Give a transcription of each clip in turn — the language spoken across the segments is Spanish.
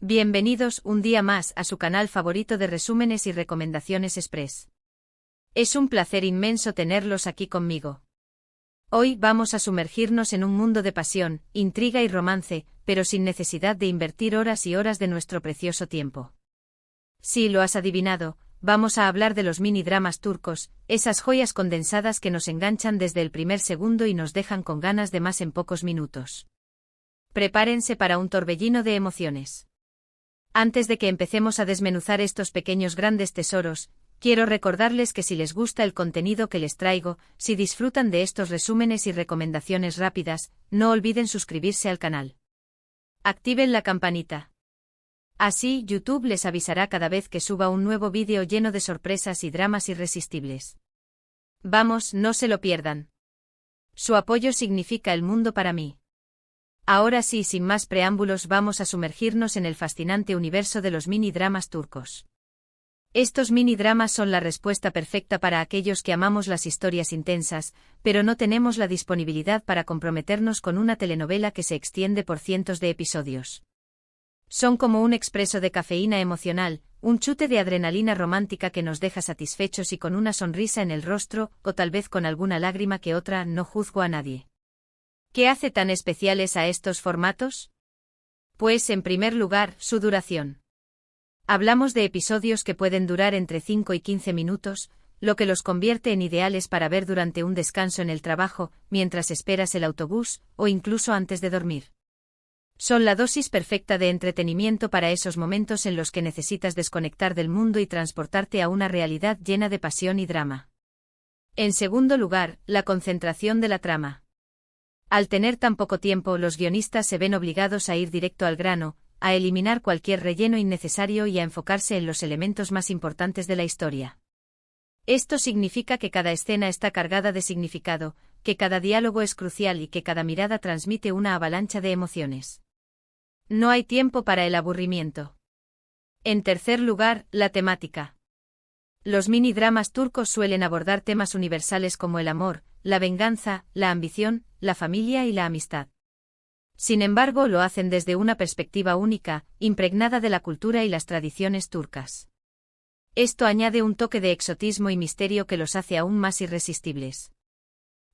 Bienvenidos un día más a su canal favorito de resúmenes y recomendaciones express. Es un placer inmenso tenerlos aquí conmigo. Hoy vamos a sumergirnos en un mundo de pasión, intriga y romance, pero sin necesidad de invertir horas y horas de nuestro precioso tiempo. Sí, lo has adivinado, vamos a hablar de los mini dramas turcos, esas joyas condensadas que nos enganchan desde el primer segundo y nos dejan con ganas de más en pocos minutos. Prepárense para un torbellino de emociones. Antes de que empecemos a desmenuzar estos pequeños grandes tesoros, quiero recordarles que si les gusta el contenido que les traigo, si disfrutan de estos resúmenes y recomendaciones rápidas, no olviden suscribirse al canal. Activen la campanita. Así, YouTube les avisará cada vez que suba un nuevo vídeo lleno de sorpresas y dramas irresistibles. Vamos, no se lo pierdan. Su apoyo significa el mundo para mí. Ahora sí, sin más preámbulos, vamos a sumergirnos en el fascinante universo de los mini dramas turcos. Estos mini dramas son la respuesta perfecta para aquellos que amamos las historias intensas, pero no tenemos la disponibilidad para comprometernos con una telenovela que se extiende por cientos de episodios. Son como un expreso de cafeína emocional, un chute de adrenalina romántica que nos deja satisfechos y con una sonrisa en el rostro, o tal vez con alguna lágrima que otra. No juzgo a nadie. ¿Qué hace tan especiales a estos formatos? Pues, en primer lugar, su duración. Hablamos de episodios que pueden durar entre 5 y 15 minutos, lo que los convierte en ideales para ver durante un descanso en el trabajo, mientras esperas el autobús, o incluso antes de dormir. Son la dosis perfecta de entretenimiento para esos momentos en los que necesitas desconectar del mundo y transportarte a una realidad llena de pasión y drama. En segundo lugar, la concentración de la trama. Al tener tan poco tiempo, los guionistas se ven obligados a ir directo al grano, a eliminar cualquier relleno innecesario y a enfocarse en los elementos más importantes de la historia. Esto significa que cada escena está cargada de significado, que cada diálogo es crucial y que cada mirada transmite una avalancha de emociones. No hay tiempo para el aburrimiento. En tercer lugar, la temática. Los mini dramas turcos suelen abordar temas universales como el amor, la venganza, la ambición, la familia y la amistad. Sin embargo, lo hacen desde una perspectiva única, impregnada de la cultura y las tradiciones turcas. Esto añade un toque de exotismo y misterio que los hace aún más irresistibles.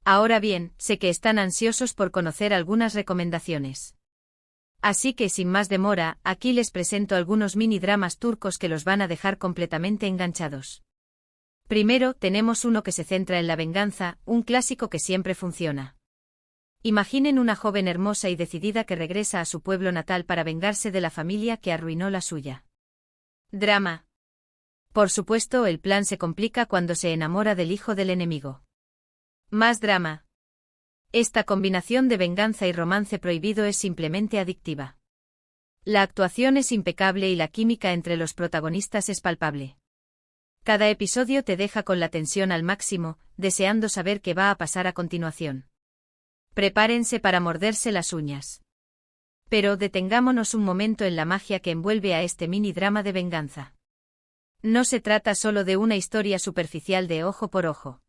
Ahora bien, sé que están ansiosos por conocer algunas recomendaciones. Así que sin más demora, aquí les presento algunos mini dramas turcos que los van a dejar completamente enganchados. Primero, tenemos uno que se centra en la venganza, un clásico que siempre funciona. Imaginen una joven hermosa y decidida que regresa a su pueblo natal para vengarse de la familia que arruinó la suya. Drama. Por supuesto, el plan se complica cuando se enamora del hijo del enemigo. Más drama. Esta combinación de venganza y romance prohibido es simplemente adictiva. La actuación es impecable y la química entre los protagonistas es palpable. Cada episodio te deja con la tensión al máximo, deseando saber qué va a pasar a continuación. Prepárense para morderse las uñas. Pero detengámonos un momento en la magia que envuelve a este mini drama de venganza. No se trata solo de una historia superficial de ojo por ojo.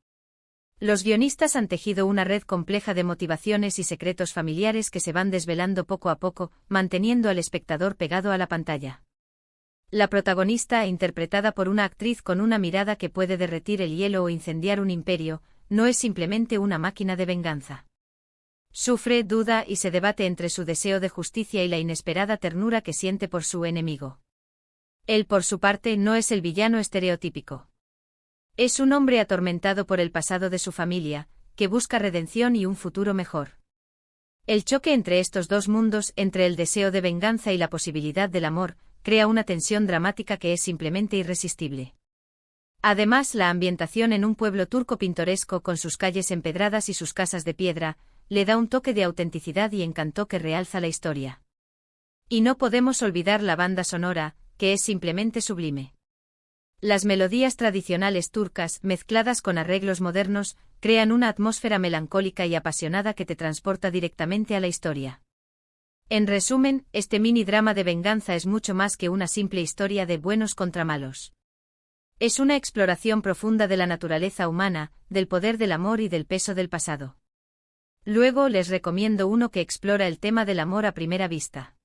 Los guionistas han tejido una red compleja de motivaciones y secretos familiares que se van desvelando poco a poco, manteniendo al espectador pegado a la pantalla. La protagonista, interpretada por una actriz con una mirada que puede derretir el hielo o incendiar un imperio, no es simplemente una máquina de venganza. Sufre, duda y se debate entre su deseo de justicia y la inesperada ternura que siente por su enemigo. Él, por su parte, no es el villano estereotípico. Es un hombre atormentado por el pasado de su familia, que busca redención y un futuro mejor. El choque entre estos dos mundos, entre el deseo de venganza y la posibilidad del amor, crea una tensión dramática que es simplemente irresistible. Además, la ambientación en un pueblo turco pintoresco con sus calles empedradas y sus casas de piedra, le da un toque de autenticidad y encanto que realza la historia. Y no podemos olvidar la banda sonora, que es simplemente sublime. Las melodías tradicionales turcas, mezcladas con arreglos modernos, crean una atmósfera melancólica y apasionada que te transporta directamente a la historia. En resumen, este mini drama de venganza es mucho más que una simple historia de buenos contra malos. Es una exploración profunda de la naturaleza humana, del poder del amor y del peso del pasado. Luego les recomiendo uno que explora el tema del amor a primera vista.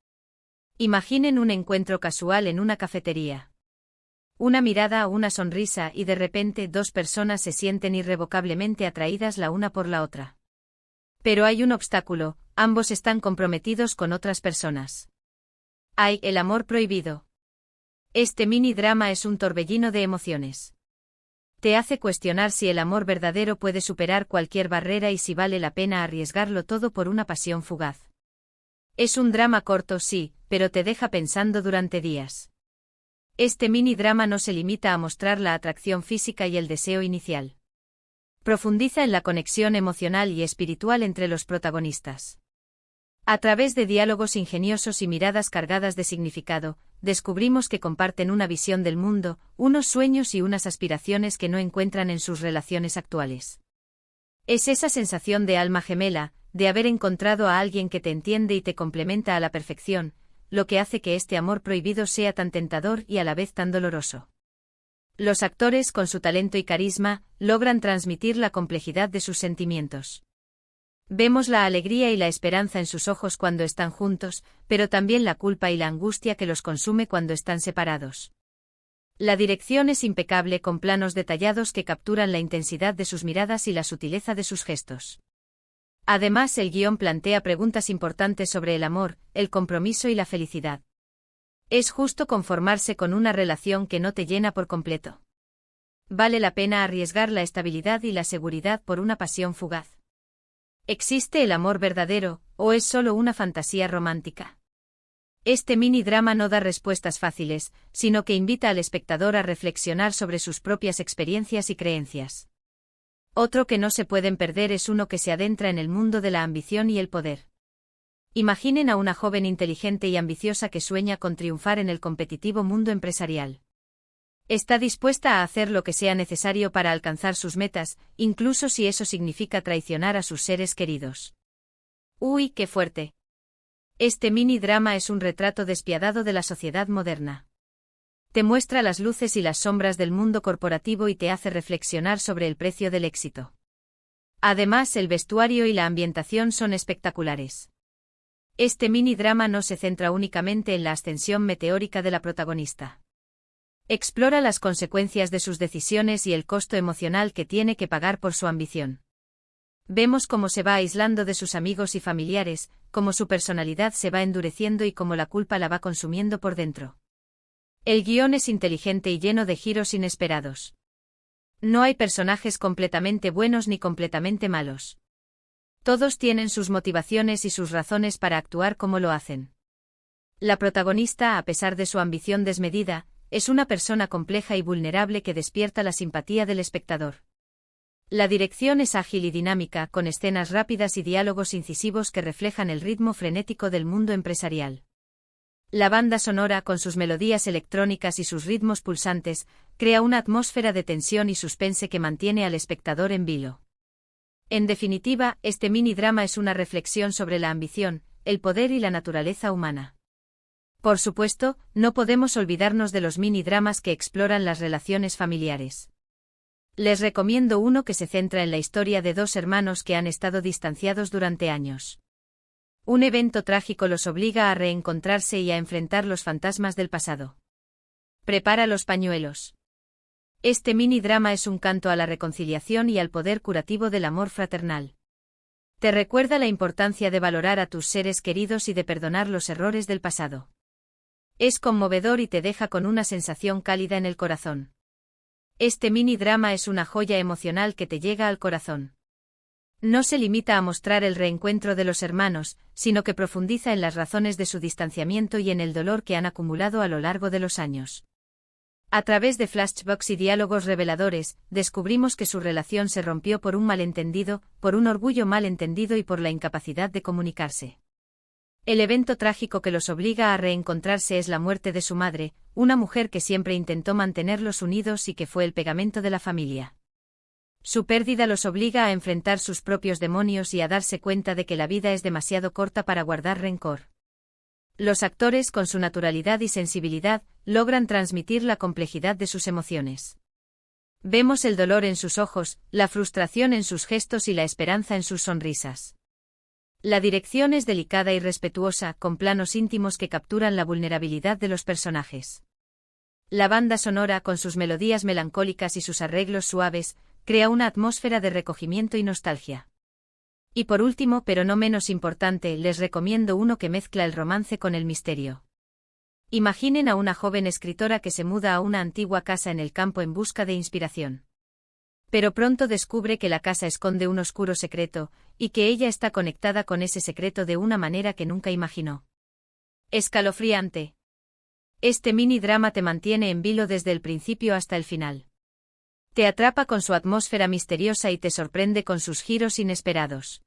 Imaginen un encuentro casual en una cafetería. Una mirada o una sonrisa y de repente dos personas se sienten irrevocablemente atraídas la una por la otra. Pero hay un obstáculo, ambos están comprometidos con otras personas. Hay el amor prohibido. Este mini drama es un torbellino de emociones. Te hace cuestionar si el amor verdadero puede superar cualquier barrera y si vale la pena arriesgarlo todo por una pasión fugaz. Es un drama corto, sí, pero te deja pensando durante días. Este mini drama no se limita a mostrar la atracción física y el deseo inicial. Profundiza en la conexión emocional y espiritual entre los protagonistas. A través de diálogos ingeniosos y miradas cargadas de significado, descubrimos que comparten una visión del mundo, unos sueños y unas aspiraciones que no encuentran en sus relaciones actuales. Es esa sensación de alma gemela, de haber encontrado a alguien que te entiende y te complementa a la perfección, lo que hace que este amor prohibido sea tan tentador y a la vez tan doloroso. Los actores, con su talento y carisma, logran transmitir la complejidad de sus sentimientos. Vemos la alegría y la esperanza en sus ojos cuando están juntos, pero también la culpa y la angustia que los consume cuando están separados. La dirección es impecable con planos detallados que capturan la intensidad de sus miradas y la sutileza de sus gestos. Además, el guión plantea preguntas importantes sobre el amor, el compromiso y la felicidad. ¿Es justo conformarse con una relación que no te llena por completo? ¿Vale la pena arriesgar la estabilidad y la seguridad por una pasión fugaz? ¿Existe el amor verdadero, o es solo una fantasía romántica? Este mini drama no da respuestas fáciles, sino que invita al espectador a reflexionar sobre sus propias experiencias y creencias. Otro que no se pueden perder es uno que se adentra en el mundo de la ambición y el poder. Imaginen a una joven inteligente y ambiciosa que sueña con triunfar en el competitivo mundo empresarial. Está dispuesta a hacer lo que sea necesario para alcanzar sus metas, incluso si eso significa traicionar a sus seres queridos. ¡Uy, qué fuerte! Este mini drama es un retrato despiadado de la sociedad moderna. Te muestra las luces y las sombras del mundo corporativo y te hace reflexionar sobre el precio del éxito. Además, el vestuario y la ambientación son espectaculares. Este mini drama no se centra únicamente en la ascensión meteórica de la protagonista. Explora las consecuencias de sus decisiones y el costo emocional que tiene que pagar por su ambición. Vemos cómo se va aislando de sus amigos y familiares, cómo su personalidad se va endureciendo y cómo la culpa la va consumiendo por dentro. El guión es inteligente y lleno de giros inesperados. No hay personajes completamente buenos ni completamente malos. Todos tienen sus motivaciones y sus razones para actuar como lo hacen. La protagonista, a pesar de su ambición desmedida, es una persona compleja y vulnerable que despierta la simpatía del espectador. La dirección es ágil y dinámica, con escenas rápidas y diálogos incisivos que reflejan el ritmo frenético del mundo empresarial. La banda sonora, con sus melodías electrónicas y sus ritmos pulsantes, crea una atmósfera de tensión y suspense que mantiene al espectador en vilo. En definitiva, este mini drama es una reflexión sobre la ambición, el poder y la naturaleza humana. Por supuesto, no podemos olvidarnos de los mini dramas que exploran las relaciones familiares. Les recomiendo uno que se centra en la historia de dos hermanos que han estado distanciados durante años. Un evento trágico los obliga a reencontrarse y a enfrentar los fantasmas del pasado. Prepara los pañuelos. Este mini drama es un canto a la reconciliación y al poder curativo del amor fraternal. Te recuerda la importancia de valorar a tus seres queridos y de perdonar los errores del pasado. Es conmovedor y te deja con una sensación cálida en el corazón. Este mini drama es una joya emocional que te llega al corazón. No se limita a mostrar el reencuentro de los hermanos, sino que profundiza en las razones de su distanciamiento y en el dolor que han acumulado a lo largo de los años. A través de flashbacks y diálogos reveladores, descubrimos que su relación se rompió por un malentendido, por un orgullo malentendido y por la incapacidad de comunicarse. El evento trágico que los obliga a reencontrarse es la muerte de su madre, una mujer que siempre intentó mantenerlos unidos y que fue el pegamento de la familia. Su pérdida los obliga a enfrentar sus propios demonios y a darse cuenta de que la vida es demasiado corta para guardar rencor. Los actores, con su naturalidad y sensibilidad, logran transmitir la complejidad de sus emociones. Vemos el dolor en sus ojos, la frustración en sus gestos y la esperanza en sus sonrisas. La dirección es delicada y respetuosa, con planos íntimos que capturan la vulnerabilidad de los personajes. La banda sonora, con sus melodías melancólicas y sus arreglos suaves, crea una atmósfera de recogimiento y nostalgia. Y por último, pero no menos importante, les recomiendo uno que mezcla el romance con el misterio. Imaginen a una joven escritora que se muda a una antigua casa en el campo en busca de inspiración. Pero pronto descubre que la casa esconde un oscuro secreto, y que ella está conectada con ese secreto de una manera que nunca imaginó. Escalofriante. Este mini drama te mantiene en vilo desde el principio hasta el final. Te atrapa con su atmósfera misteriosa y te sorprende con sus giros inesperados.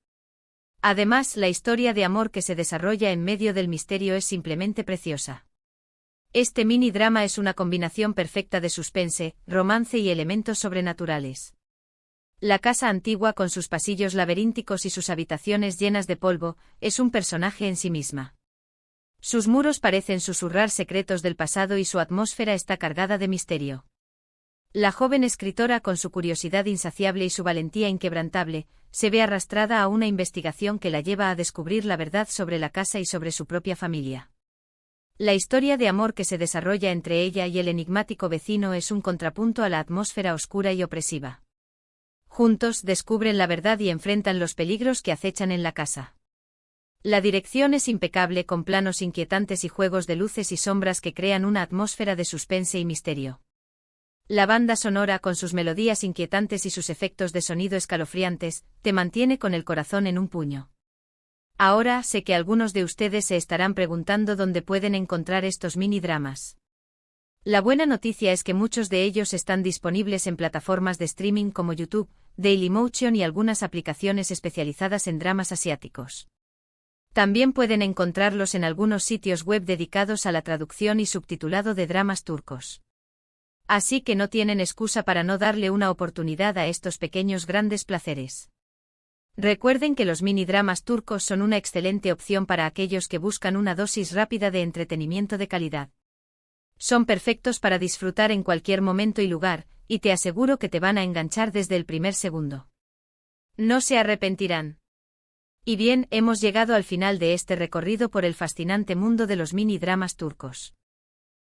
Además, la historia de amor que se desarrolla en medio del misterio es simplemente preciosa. Este mini drama es una combinación perfecta de suspense, romance y elementos sobrenaturales. La casa antigua, con sus pasillos laberínticos y sus habitaciones llenas de polvo, es un personaje en sí misma. Sus muros parecen susurrar secretos del pasado y su atmósfera está cargada de misterio. La joven escritora, con su curiosidad insaciable y su valentía inquebrantable, se ve arrastrada a una investigación que la lleva a descubrir la verdad sobre la casa y sobre su propia familia. La historia de amor que se desarrolla entre ella y el enigmático vecino es un contrapunto a la atmósfera oscura y opresiva. Juntos descubren la verdad y enfrentan los peligros que acechan en la casa. La dirección es impecable, con planos inquietantes y juegos de luces y sombras que crean una atmósfera de suspense y misterio. La banda sonora, con sus melodías inquietantes y sus efectos de sonido escalofriantes, te mantiene con el corazón en un puño. Ahora sé que algunos de ustedes se estarán preguntando dónde pueden encontrar estos mini dramas. La buena noticia es que muchos de ellos están disponibles en plataformas de streaming como YouTube, Dailymotion y algunas aplicaciones especializadas en dramas asiáticos. También pueden encontrarlos en algunos sitios web dedicados a la traducción y subtitulado de dramas turcos. Así que no tienen excusa para no darle una oportunidad a estos pequeños grandes placeres. Recuerden que los mini dramas turcos son una excelente opción para aquellos que buscan una dosis rápida de entretenimiento de calidad. Son perfectos para disfrutar en cualquier momento y lugar, y te aseguro que te van a enganchar desde el primer segundo. No se arrepentirán. Y bien, hemos llegado al final de este recorrido por el fascinante mundo de los mini dramas turcos.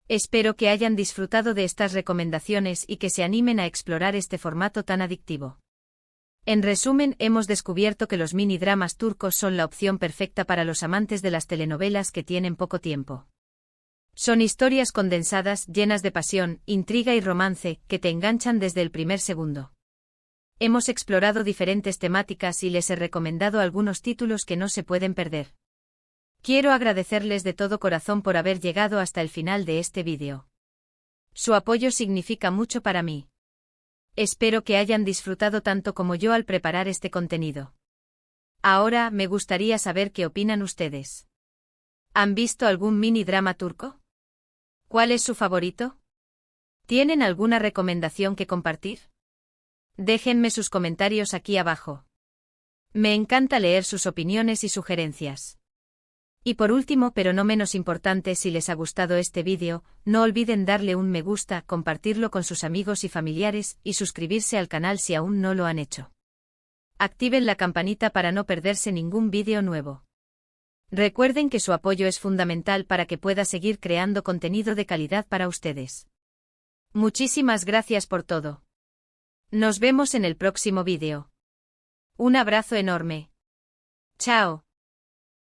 Espero que hayan disfrutado de estas recomendaciones y que se animen a explorar este formato tan adictivo. En resumen, hemos descubierto que los mini dramas turcos son la opción perfecta para los amantes de las telenovelas que tienen poco tiempo. Son historias condensadas, llenas de pasión, intriga y romance, que te enganchan desde el primer segundo. Hemos explorado diferentes temáticas y les he recomendado algunos títulos que no se pueden perder. Quiero agradecerles de todo corazón por haber llegado hasta el final de este vídeo. Su apoyo significa mucho para mí. Espero que hayan disfrutado tanto como yo al preparar este contenido. Ahora, me gustaría saber qué opinan ustedes. ¿Han visto algún mini drama turco? ¿Cuál es su favorito? ¿Tienen alguna recomendación que compartir? Déjenme sus comentarios aquí abajo. Me encanta leer sus opiniones y sugerencias. Y por último, pero no menos importante, si les ha gustado este vídeo, no olviden darle un me gusta, compartirlo con sus amigos y familiares, y suscribirse al canal si aún no lo han hecho. Activen la campanita para no perderse ningún vídeo nuevo. Recuerden que su apoyo es fundamental para que pueda seguir creando contenido de calidad para ustedes. Muchísimas gracias por todo. Nos vemos en el próximo vídeo. Un abrazo enorme. Chao.